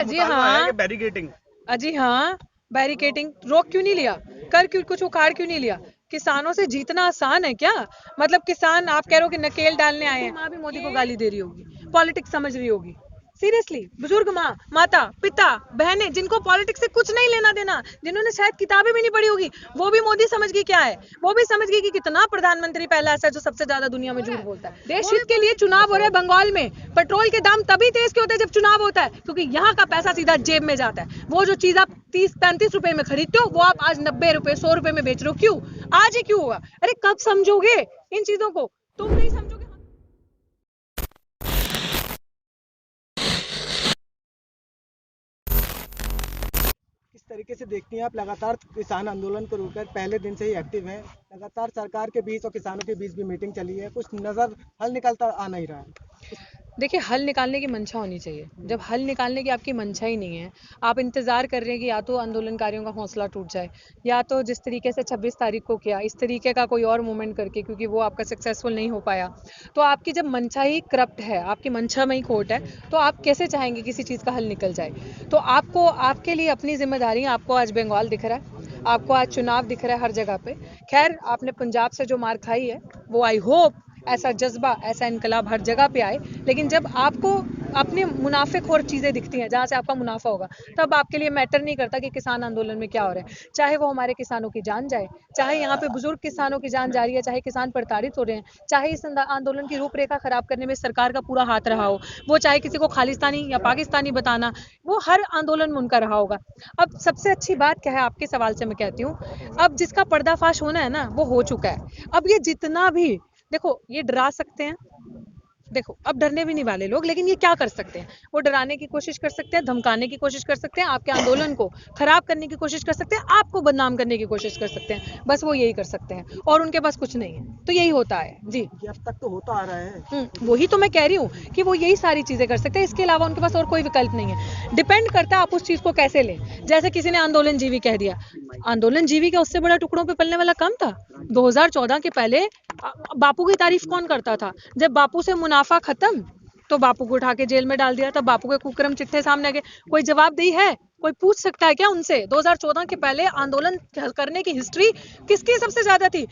जी हाँ, बैरिकेटिंग। जी हाँ, बैरिकेटिंग रोक क्यों नहीं लिया? कर क्यों कुछ उखाड़ क्यों नहीं लिया? किसानों से जीतना आसान है क्या? मतलब किसान आप कह रहे हो कि नकेल डालने आए हैं, माँ भी मोदी को गाली दे रही होगी, पॉलिटिक्स समझ रही होगी। सीरियसली, बुजुर्ग माँ, माता, पिता, बहनें जिनको पॉलिटिक्स से कुछ नहीं लेना देना, जिन्होंने शायद किताबें भी नहीं पढ़ी होगी, वो भी मोदी समझ गई क्या है? वो भी समझ गई कि कितना प्रधानमंत्री पहला ऐसा है जो सबसे ज्यादा दुनिया में झूठ बोलता है। देश हित के लिए चुनाव हो रहे हैं बंगाल में, पेट्रोल के दाम तभी तेज क्यों होते हैं जब चुनाव होता है, क्योंकि यहाँ का पैसा सीधा जेब में जाता है। वो जो चीज आप 30-35 रुपए में खरीदते हो वो आप आज 90 रुपए 100 रुपए में बेच रहे हो, क्यों? आज ही क्यों हुआ? अरे कब समझोगे इन चीजों को? तुम नहीं समझोगे। किस तरीके से देखती हैं आप लगातार किसान आंदोलन को लेकर पहले दिन से ही एक्टिव हैं, लगातार सरकार के बीच और किसानों के बीच भी मीटिंग चली है, कुछ नजर हल निकलता आ नहीं रहा है। देखिए, हल निकालने की मंशा होनी चाहिए। जब हल निकालने की आपकी मंशा ही नहीं है, आप इंतज़ार कर रहे हैं कि या तो आंदोलनकारियों का हौसला टूट जाए, या तो जिस तरीके से 26 तारीख को किया, इस तरीके का कोई और मूवमेंट करके, क्योंकि वो आपका सक्सेसफुल नहीं हो पाया। तो आपकी जब मंशा ही करप्ट है, आपकी मंशा में ही खोट है, तो आप कैसे चाहेंगे किसी चीज़ का हल निकल जाए? तो आपको आपके लिए अपनी ज़िम्मेदारी, आपको आज बंगाल दिख रहा है, आपको आज चुनाव दिख रहा है हर जगह पे। खैर, आपने पंजाब से जो मार खाई है, वो आई होप ऐसा जज्बा, ऐसा इनकलाब हर जगह पे आए। लेकिन जब आपको अपने मुनाफेखोर चीजें दिखती हैं जहां से आपका मुनाफा होगा, तब आपके लिए मैटर नहीं करता कि किसान आंदोलन में क्या हो रहा है। चाहे वो हमारे किसानों की जान जाए, चाहे यहाँ पे बुजुर्ग किसानों की जान जा रही है, चाहे किसान प्रताड़ित हो रहे हैं, चाहे इस आंदोलन की रूपरेखा खराब करने में सरकार का पूरा हाथ रहा हो, वो चाहे किसी को खालिस्तानी या पाकिस्तानी बताना, वो हर आंदोलन में उनका रहा होगा। अब सबसे अच्छी बात क्या है, आपके सवाल से मैं कहती हूँ, अब जिसका पर्दाफाश होना है ना, वो हो चुका है। अब ये जितना भी, देखो ये डरा सकते हैं, देखो अब डरने भी नहीं वाले लोग, लेकिन ये क्या कर सकते हैं? वो डराने की कोशिश कर सकते हैं, धमकाने की कोशिश कर सकते हैं, आपके आंदोलन को खराब करने की कोशिश कर सकते हैं, आपको बदनाम करने की कोशिश कर सकते हैं। बस वो यही कर सकते हैं और उनके पास कुछ नहीं है, तो यही होता है जी। ये अब तक तो होता आ रहा है। वही तो मैं कह रही हूँ कि वो यही सारी चीजें कर सकते हैं, इसके अलावा उनके पास और कोई विकल्प नहीं है। डिपेंड करता है आप उस चीज को कैसे लें। जैसे किसी ने आंदोलन जीवी कह दिया, आंदोलन जीवी क्या उससे बड़ा टुकड़ों पे पलने वाला काम था? 2014 के पहले बापू की तारीफ कौन करता था? जब बापू से मुनाफा खत्म, तो बापू को उठा के जेल में डाल दिया, तब बापू के कुकर्म चिट्ठे सामने आ गए। कोई जवाबदेही है? कोई पूछ सकता है क्या उनसे? 2014 के पहले आंदोलन करने की हिस्ट्री किसकी सबसे ज्यादा थी?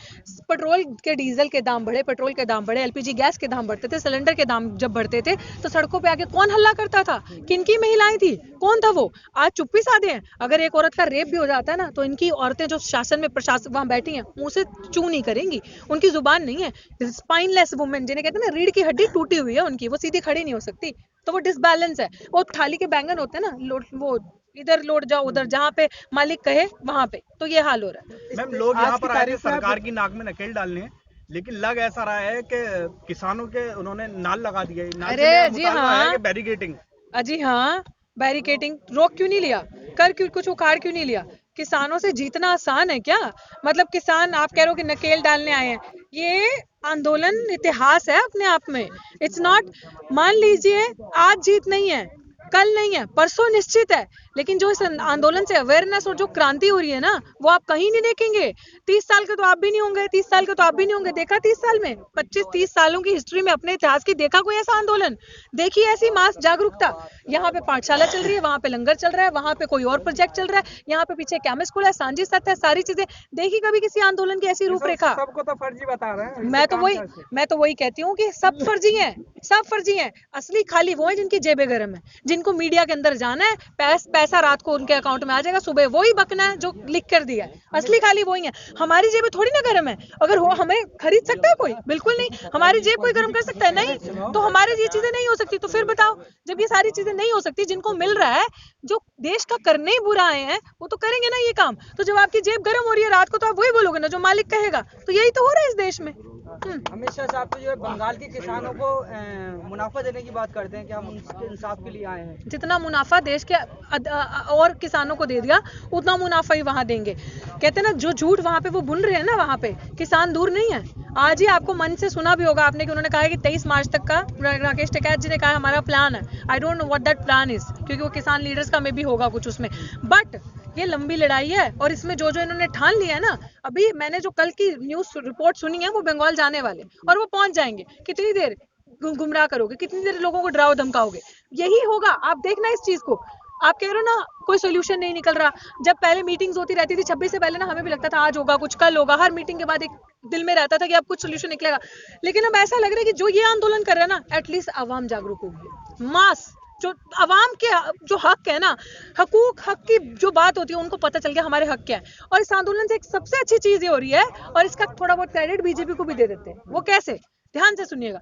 पेट्रोल के डीजल के दाम बढ़े, पेट्रोल के दाम बढ़े, एलपीजी गैस के दाम बढ़ते थे, सिलेंडर के दाम जब बढ़ते थे, तो सड़कों पे आके कौन हल्ला करता था? किनकी महिलाएं थी? कौन था वो? आज चुप्पी साधे हैं। अगर एक औरत का रेप भी हो जाता है ना, तो इनकी औरतें जो शासन में प्रशासन वहां बैठी हैं, मुंह से चू नहीं करेंगी, उनकी जुबान नहीं है। स्पाइनलेस वुमेन, जिन्हें कहते हैं ना, रीढ़ की हड्डी टूटी हुई है उनकी, वो सीधी खड़ी नहीं हो सकती। तो वो डिसबैलेंस है। वो थाली के बैंगन होते हैं ना, वो इधर लौट जाओ, उधर जहाँ पे मालिक कहे वहां पे, तो ये हाल हो रहा है। मैम, लोग यहाँ आज की पर आए थे तारीख में सरकार आप की नाक में नकेल डालने, लेकिन लग ऐसा रहा है कि किसानों के उन्होंने नाल लगा दिया है। नाल से अरे मेरा जी मुतालबा है हाँ, कि बैरिकेटिंग। जी हाँ, बैरिकेटिंग रोक क्यों नहीं लिया? कर क्यों कुछ उखाड़ क्यों नहीं लिया? किसानों से जीतना आसान है क्या? मतलब किसान आप कह रहे हो कि नकेल डालने आए हैं, ये आंदोलन इतिहास है अपने आप में। इट्स नॉट, मान लीजिए आज जीत नहीं है, कल नहीं है, परसों निश्चित है, लेकिन जो इस आंदोलन से अवेयरनेस और जो क्रांति हो रही है ना, वो आप कहीं नहीं देखेंगे। 30 साल के तो आप भी नहीं होंगे, 30 साल के तो आप भी नहीं होंगे, देखा 30 साल में, 25-30 सालों की हिस्ट्री में अपने इतिहास की देखा कोई ऐसा आंदोलन? देखिए ऐसी मास जागरूकता। यहाँ पे पाठशाला चल रही है, वहां पे लंगर चल रहा है, वहां पे कोई और प्रोजेक्ट चल रहा है, यहाँ पे पीछे केमिस्ट स्कूल है, सांझी सत है, सारी चीजें देखी कभी किसी आंदोलन की ऐसी रूपरेखा? सबको तो फर्जी बता रहे हैं, मैं तो वही कहती हूँ कि सब फर्जी हैं, सब फर्जी हैं। असली खाली वो है जिनकी जेबें गर्म है, जिनको मीडिया के अंदर जाना है, पैसा रात को उनके अकाउंट में आ जाएगा, सुबह वही बकना है जो लिख कर दिया है। असली खाली वही है। हमारी जेबें थोड़ी ना गर्म है। अगर हो हमें खरीद सकता है कोई? बिल्कुल नहीं। हमारी जेब कोई गर्म कर सकता है? नहीं। तो हमारी ये चीजें नहीं हो सकती, तो फिर बताओ, जब ये सारी चीजें नहीं हो सकती, जिनको मिल रहा है, जो देश का करने ही बुरा आए हैं, वो तो करेंगे ना ये काम। तो जब आपकी जेब गर्म हो रही है रात को, तो आप वही बोलोगे ना जो मालिक कहेगा। तो यही तो हो रहा है इस देश में। हमेशा से आप तो जो है बंगाल के किसानों को मुनाफा देने की बात करते हैं कि हम उनके इंसाफ के लिए आए हैं। जितना मुनाफा देश के और किसानों को दे दिया, उतना मुनाफा ही वहां देंगे। कहते हैं ना, जो झूठ वहां पे वो बुन रहे हैं ना, वहां पे किसान दूर नहीं है। आज ही आपको मन से सुना भी होगा आपने कि उन्होंने कहा है कि 23 मार्च तक का, राकेश टिकैत जी ने कहा हमारा प्लान है। I don't know what that plan is, क्योंकि वो किसान लीडर्स का में भी होगा कुछ उसमें। बट ये लंबी लड़ाई है, और इसमें जो जो इन्होंने ठान लिया है ना, अभी मैंने जो कल की न्यूज रिपोर्ट सुनी है, वो बंगाल जाने वाले, और वो पहुंच जाएंगे। कितनी देर गुमराह करोगे? कितनी देर लोगों को डराओ धमकाओगे? यही होगा, आप देखना इस चीज को। आप कह रहे हो ना कोई सोल्यूशन नहीं निकल रहा। जब पहले मीटिंग्स होती रहती थी 26 से पहले ना, हमें भी लगता था आज होगा कुछ, कल होगा, हर मीटिंग के बाद एक दिल में रहता था कि अब कुछ सोल्यूशन निकलेगा। लेकिन अब ऐसा लग रहा है कि जो ये आंदोलन कर रहा है ना, एटलीस्ट आवाम जागरूक होगी, मास जो आवाम के जो हक है ना, हक की जो बात होती है, उनको पता चल गया हमारे हक क्या है। और इस आंदोलन से एक सबसे अच्छी चीज ये हो रही है, और इसका थोड़ा बहुत क्रेडिट बीजेपी को भी दे देते हैं। वो कैसे, ध्यान से सुनिएगा।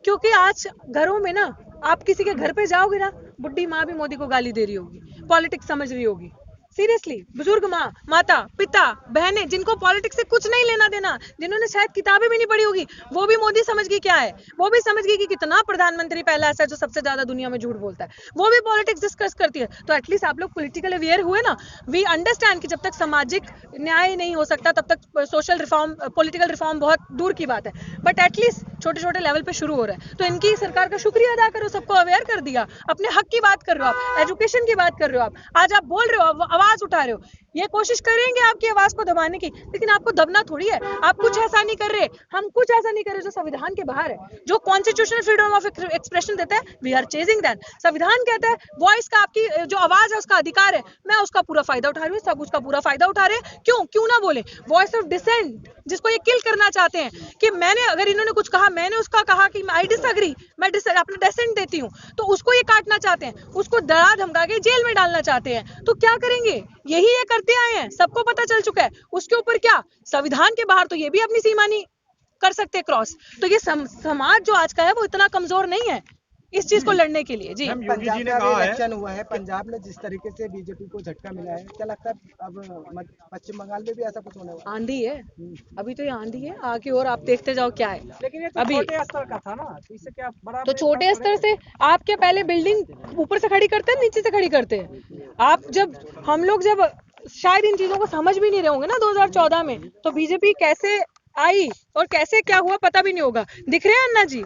क्योंकि आज घरों में ना, आप किसी के घर पे जाओगे ना, बुढ़ी माँ भी मोदी को गाली दे रही होगी, पॉलिटिक्स समझ रही होगी। सीरियसली, बुजुर्ग माँ, माता, पिता, बहनें, जिनको पॉलिटिक्स से कुछ नहीं लेना देना, जिन्होंने शायद किताबें भी नहीं पढ़ी होगी, वो भी मोदी समझ गई क्या है। वो भी समझ गई कि कितना प्रधानमंत्री पहला ऐसा है जो सबसे ज्यादा दुनिया में झूठ बोलता है। वो भी पॉलिटिक्स डिस्कस करती है। तो एटलीस्ट आप लोग पॉलिटिकल अवेयर हुए ना। वी अंडरस्टैंड कि जब तक सामाजिक न्याय नहीं हो सकता तब तक सोशल रिफॉर्म, पॉलिटिकल रिफॉर्म बहुत दूर की बात है। बट एटलीस्ट छोटे छोटे लेवल पे शुरू हो रहा है। तो इनकी सरकार का शुक्रिया अदा करो, सबको अवेयर कर दिया, अपने हक की बात कर रहे हो आप, एजुकेशन की बात कर रहे हो आप, आज आप बोल रहे हो, आवाज उठा रहे हो। ये कोशिश करेंगे आपकी आवाज को दबाने की, लेकिन आपको दबना थोड़ी है। आप कुछ ऐसा नहीं कर रहे, हम कुछ ऐसा नहीं कर रहे जो संविधान के बाहर है, जो कॉन्स्टिट्यूशनल फ्रीडम ऑफ एक्सप्रेशन देता है। We are chasing that. संविधान कहता है वॉइस का, आपकी जो आवाज है उसका अधिकार है, मैं उसका पूरा फायदा उठा रही हूँ, सब उसका पूरा फायदा उठा रहे हैं। क्यों ना बोले? वॉइस ऑफ डिसेंट, जिसको ये किल करना चाहते हैं कि मैंने, अगर इन्होंने कुछ कहा, मैंने उसका कहा कि आई डिसएग्री, मैं अपना डिसेंट देती हूँ, तो उसको ये काटना चाहते हैं, उसको डरा धमका के जेल में डालना चाहते हैं। तो क्या करेंगे? यही ये करते आए हैं, सबको पता चल चुका है। उसके ऊपर क्या, संविधान के बाहर तो ये भी अपनी सीमा नहीं कर सकते क्रॉस। तो ये समाज जो आज का है वो इतना कमजोर नहीं है इस चीज को लड़ने के लिए। जी, मैम, योगी पंजाब जी में ने अभी कहा है, इलेक्शन हुआ है, पंजाब में जिस तरीके से बीजेपी को झटका मिला है, क्या लगता है अब पश्चिम बंगाल में भी ऐसा कुछ होने वाला आंधी है, अभी तो ये आंधी है आगे, और आप देखते जाओ क्या है। लेकिन ये तो अभी छोटे स्तर का था ना, तो इससे क्या बड़ा तो छोटे स्तर से आप क्या पहले बिल्डिंग ऊपर से खड़ी करते हैं, नीचे से खड़ी करते हैं? आप जब, हम लोग जब शायद इन चीजों को समझ भी नहीं रहे होंगे ना 2014 में, तो बीजेपी कैसे आई और कैसे क्या हुआ पता भी नहीं होगा। दिख रहे हैं अन्ना जी?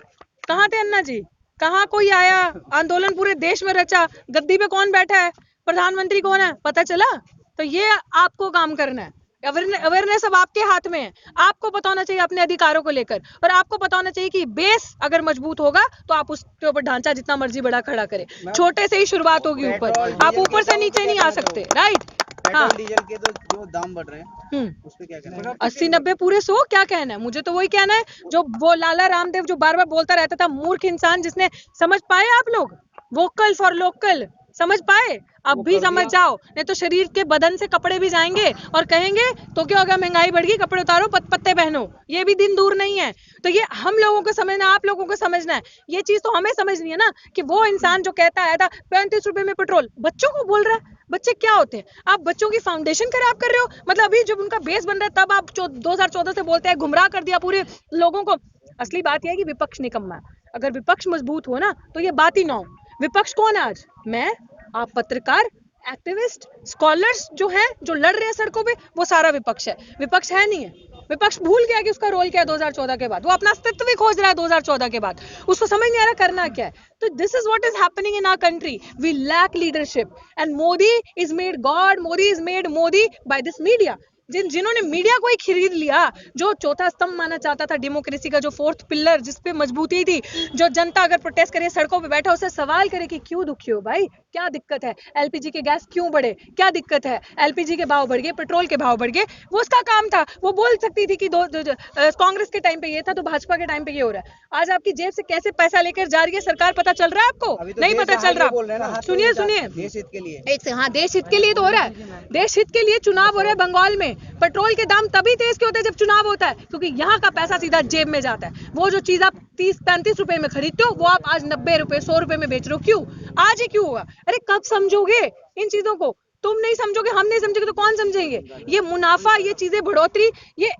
कहाँ थे अन्ना जी? कहाँ कोई आया? आंदोलन पूरे देश में रचा, गद्दी पे कौन बैठा है, प्रधानमंत्री कौन है, पता चला? तो ये आपको काम करना है। अवेयरनेस अब आपके हाथ में है। आपको पता होना चाहिए अपने अधिकारों को लेकर, और आपको पता होना चाहिए कि बेस अगर मजबूत होगा तो आप उसके ऊपर ढांचा जितना मर्जी बड़ा खड़ा करें। छोटे से ही शुरुआत होगी, ऊपर आप ऊपर से नीचे नहीं आ सकते। राइट, हाँ। पेट्रोल डीजल के तो जो दाम बढ़ रहे हैं उस पे क्या कहना है? 80-90 पूरे 100, क्या कहना है? मुझे तो वही कहना है जो वो लाला रामदेव जो बार बार बोलता रहता था, मूर्ख इंसान, जिसने समझ पाए आप लोग वोकल फॉर लोकल, समझ पाए? अब भी समझ जाओ, नहीं तो शरीर के बदन से कपड़े भी जाएंगे और कहेंगे तो क्या होगा, महंगाई बढ़ गई, कपड़े उतारो, पत्ते पहनो। ये भी दिन दूर नहीं है। तो ये हम लोगों को समझना, आप लोगों को समझना है। ये चीज तो हमें समझनी है ना, कि वो इंसान जो कहता आया था 35 रुपए में पेट्रोल, बच्चों को बोल रहा है। बच्चे क्या होते हैं? आप बच्चों की फाउंडेशन खराब कर रहे हो। मतलब अभी जब उनका बेस बन रहा है तब आप 2014 से बोलते हैं, गुमराह कर दिया पूरे लोगों को। असली बात यह है कि विपक्ष निकम्मा है। अगर विपक्ष मजबूत हो ना तो ये बात ही ना हो। विपक्ष कौन है आज? मैं, आप पत्रकार, एक्टिविस्ट, स्कॉलर्स जो हैं, जो लड़ रहे हैं सड़कों पे, वो सारा विपक्ष है। विपक्ष है नहीं है। विपक्ष भूल गया कि उसका रोल क्या है 2014 के बाद। वो अपना अस्तित्व भी खोज रहा है 2014 के बाद। उसको समझ नहीं आ रहा करना क्या है। तो this is what is happening in our country. We lack leadership and Modi is made god, Modi is made Modi by this media. जिन्होंने मीडिया को ही खरीद लिया, जो चौथा स्तंभ माना जाता था डेमोक्रेसी का, जो फोर्थ पिलर जिस पे मजबूती थी, जो जनता अगर प्रोटेस्ट करे, सड़कों पे बैठा, उसे सवाल करे कि क्यों दुखी हो भाई, क्या दिक्कत है, एलपीजी के गैस क्यों बढ़े, क्या दिक्कत है, एलपीजी के भाव बढ़ गए, पेट्रोल के भाव बढ़ गए, वो उसका काम था। वो बोल सकती थी कि कांग्रेस के टाइम पे ये था तो भाजपा के टाइम पे ये हो रहा है। आज आपकी जेब से कैसे पैसा लेकर जा रही है सरकार, पता चल रहा है आपको? तो नहीं पता चल रहा। सुनिए देश हित के लिए, एक से, हाँ, देश हित के लिए तो हो रहा है। देश हित के लिए चुनाव हो रहा है बंगाल में। पेट्रोल के दाम तभी तेज क्यों होते हैं जब चुनाव होता है, क्योंकि यहाँ का पैसा सीधा जेब में जाता है। वो जो चीज आप 30-35 रुपए में खरीदते हो, वो आप आज 90 रुपए, 100 रुपए में बेच रहे हो। क्यों? आज ही क्यों हुआ? अरे कब समझोगे इन चीजों को? तुम नहीं समझोगे, हम नहीं समझेंगे तो कौन समझेंगे? ये मुनाफा, ये चीजें बढ़ोतरी, ये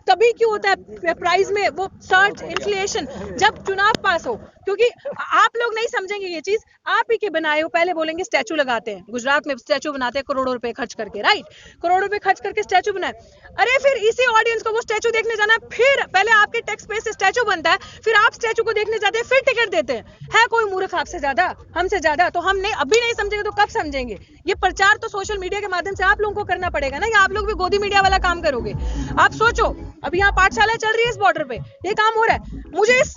तभी क्यों होता है प्राइस में वो सर्ज, इन्फ्लेशन, जब चुनाव पास हो। क्योंकि आप लोग नहीं समझेंगे ये चीज। आप ही के बनाए हो, पहले बोलेंगे स्टैचू लगाते हैं, गुजरात में स्टैचू बनाते हैं करोड़ों रुपए खर्च करके, राइट, करोड़ों रुपए खर्च करके स्टैचू बनाए। अरे फिर इसी ऑडियंस को वो स्टैचू देखने जाना, फिर पहले आपके टैक्स पे से स्टैचू बनता है, फिर आप स्टैचू को देखने जाते हैं, फिर टिकट देते हैं। है कोई मूर्ख आपसे ज्यादा, हमसे ज्यादा? तो हम नहीं, अभी नहीं समझेंगे तो कब समझेंगे? ये प्रचार तो सोशल मीडिया के माध्यम से आप लोगों को करना पड़ेगा ना, या आप लोग भी गोदी मीडिया वाला काम करोगे? आप सोचो, अभी यहाँ पाठशाला चल रही है इस बॉर्डर पे, ये काम हो रहा है। मुझे इस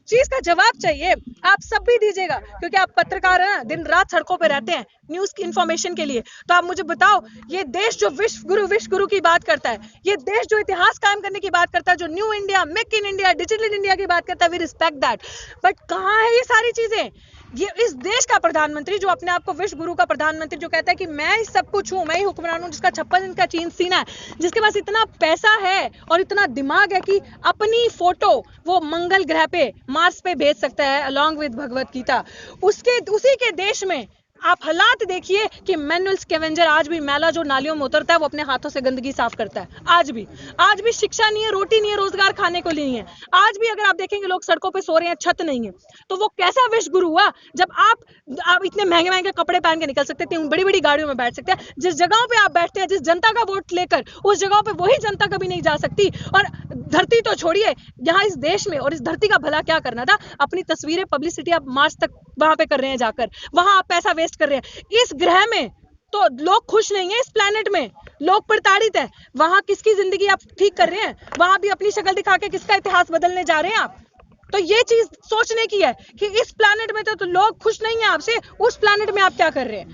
चीज का जवाब चाहिए, आप सब भी दीजिएगा, क्योंकि आप पत्रकार हैं ना, दिन रात सड़कों पे रहते हैं। न्यूज की इंफॉर्मेशन के लिए। तो आप मुझे बताओ, ये देश जो विश्व गुरु की बात करता है, ये देश जो इतिहास कायम करने की बात करता है, जो new India, make in India, digital India की बात करता है, वी रिस्पेक्ट दैट, बट कहाँ है ये सारी चीजें? ये इस देश का प्रधानमंत्री जो अपने आप को विश्व गुरु का प्रधानमंत्री जो कहता है कि मैं ही सब कुछ हूं, मैं ही हुक्मरान हूं, जिसका 56 इंच का चीन सीना है, जिसके पास इतना पैसा है और इतना दिमाग है कि अपनी फोटो वो मंगल ग्रह पे, मार्स पे भेज सकता है अलॉन्ग विद भगवत गीता, उसी के देश में आप हालात देखिए कि मैनुअल स्कैवेंजर आज भी मैला जो नालियों में उतरता है वो अपने हाथों से गंदगी साफ करता है। आज भी शिक्षा नहीं है, रोटी नहीं है, रोजगार खाने को नहीं है। आज भी अगर आप देखेंगे लोग सड़कों पे सो रहे हैं, छत नहीं है। तो वो कैसा विश्व गुरु हुआ जब आप इतने महंगे महंगे कपड़े पहन के निकल सकते थे, बड़ी बड़ी गाड़ियों में बैठ सकते हैं, जिस जगहों पे आप बैठते हैं, जिस जनता का वोट लेकर, उस जगहों पे वही जनता कभी नहीं जा सकती। और धरती तो छोड़िए, यहाँ इस देश में और इस धरती का भला क्या करना था? अपनी तस्वीरें, पब्लिसिटी आप मार्च तक वहां पे कर रहे हैं, जाकर वहां आप पैसा वेस्ट कर रहे हैं। इस ग्रह में तो लोग खुश नहीं है, इस प्लेनेट में लोग प्रताड़ित है। वहां किसकी जिंदगी आप ठीक कर रहे हैं? वहां भी अपनी शक्ल दिखा के किसका इतिहास बदलने जा रहे हैं आप? तो ये चीज सोचने की है कि इस प्लेनेट में तो लोग खुश नहीं है आपसे, उस प्लेनेट में आप क्या कर रहे हैं?